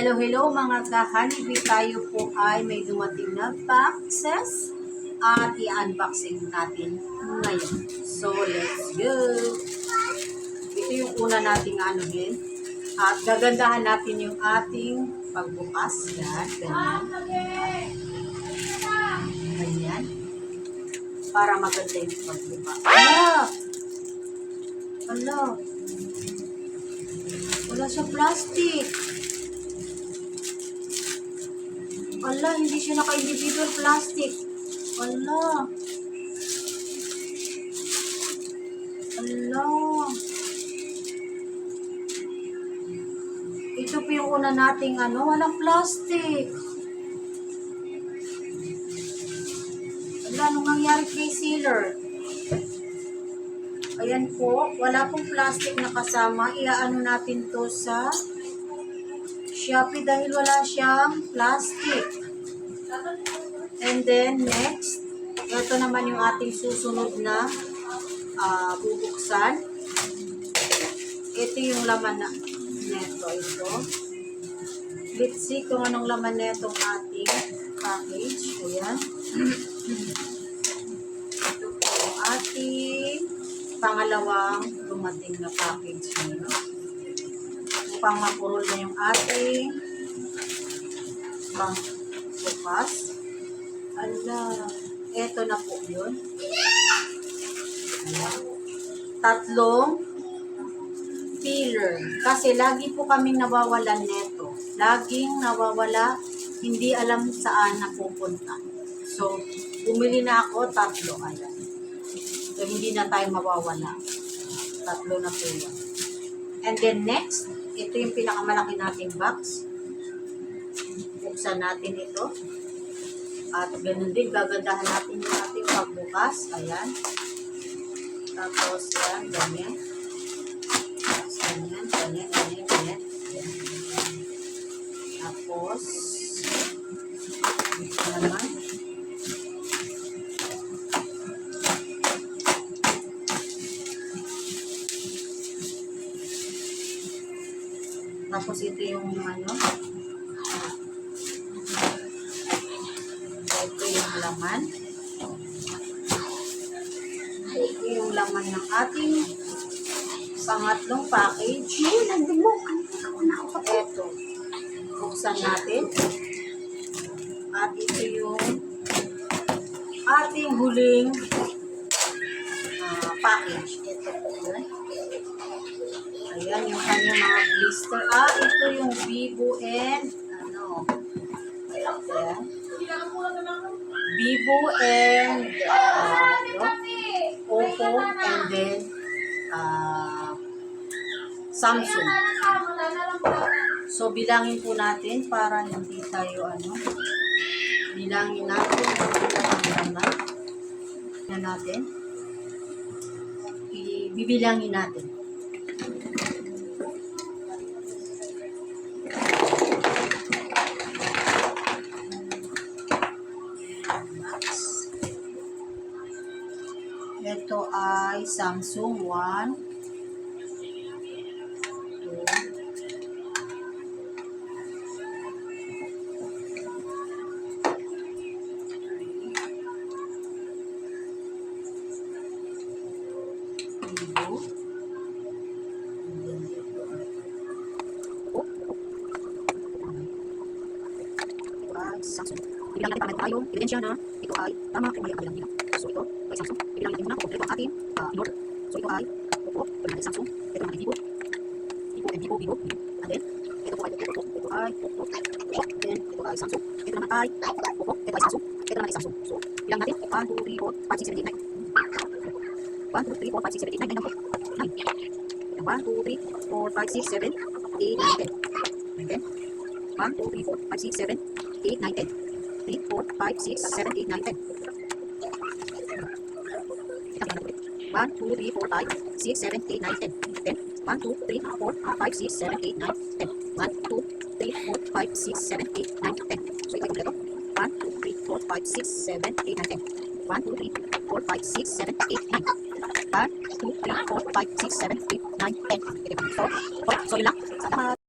Hello, hello mga kahanibi, tayo po ay may dumating na boxes at i-unboxing natin ngayon. So, let's go! Ito yung una nating anuhin at gagandahan natin yung ating pagbukas. Yan, ganyan. Ganyan. Para maganda yung pagbukas. Ala! Ala! Wala siyang plastic. Ala, hindi siya naka-individual plastic. Ala. Ala. Ito po yung una nating walang plastic. Ala, anong nangyari kay sealer? Ayan po, wala pong plastic na kasama. Iaano natin to sa Shopee dahil wala siyang plastic. And then, next, ito naman yung ating susunod na bubuksan. Ito yung laman na neto. Ito. Let's see kung anong laman netong ating package. Ayan. Ito po yung ating pangalawang dumating na package nyo. Upang mapurol na yung ating bukas. Ala, eto na po yun. Ayan. 3 filler. Kasi lagi po kaming nawawalan neto. Laging nawawala, hindi alam saan napupunta. So, bumili na ako 3. Ayan. So, hindi na tayo mawawala. 3 na po yun. And then next, ito yung pinakamalaki nating box. Buksan natin ito. At ganun din, gagandahan natin yung ating pagbukas. Ayan. Tapos yan, ganyan. Ganyan, ganyan, ganyan, ganyan. Tapos, ito naman. Tapos ito yung ito yung laman. Ito yung laman ng ating pangatlong package. Nandun mo. Ito. Buksan natin. At ito yung ating huling package. Ito po yun. Ayan yung kanyang mga blister. Ito yung Vivo and ayan. Vivo and Oppo and then Samsung. So bilangin po natin para hindi tayo bilangin natin ang laman na natin. Bibilangin natin. Ito ay Samsung 1, 2, 3, Samsung. Ibilang natin para tayo ebidensya na ito ay tama kung may kabilang bilang. So ito ay Samsung. Ibilang natin muna kung ito ang ating in-order. So ito ay Oppo, ito natin Samsung, ito naman ay Vivo. Vivo and Vivo. And then, ito po ay Oppo, ito ay Oppo. Then, ito ay Samsung. Ito naman ay Oppo, ito ay Samsung. Ito naman ay Samsung. So, bilang natin 1, 2, 3, 4, 5, 6, 7, 8, 9. 1, 2, 3, 4, 5, 6, 7, 8, 9. 9 lang po. 9. 1, 2, 3, 4, 5, 6, 7, 8, 9, 10. And then, 1, 2, 3, 4, 5, 6, 7, 8, 9, 10. 3, 4, 5, 6, 7, 8, 9, 10. 1, 2, 3, 4, 5, 6, 7, 8, 9, 10. 10. 1, 2, 3, 4, 5, 6, 7, 8, 9, 10. 1, 2, 3, 4, 5, 6, 7, 8, 9, 10. So, ito ay kompleto. 1, 2, 3, 4, 5, 6, 7, 8, 9, 10. 1, 2, 3, 4, 5, 6, 7, 8, 9. 1, 2, 3, 4, 5, 6, 7, 8, 9, 10. So, yun lang. Salamat.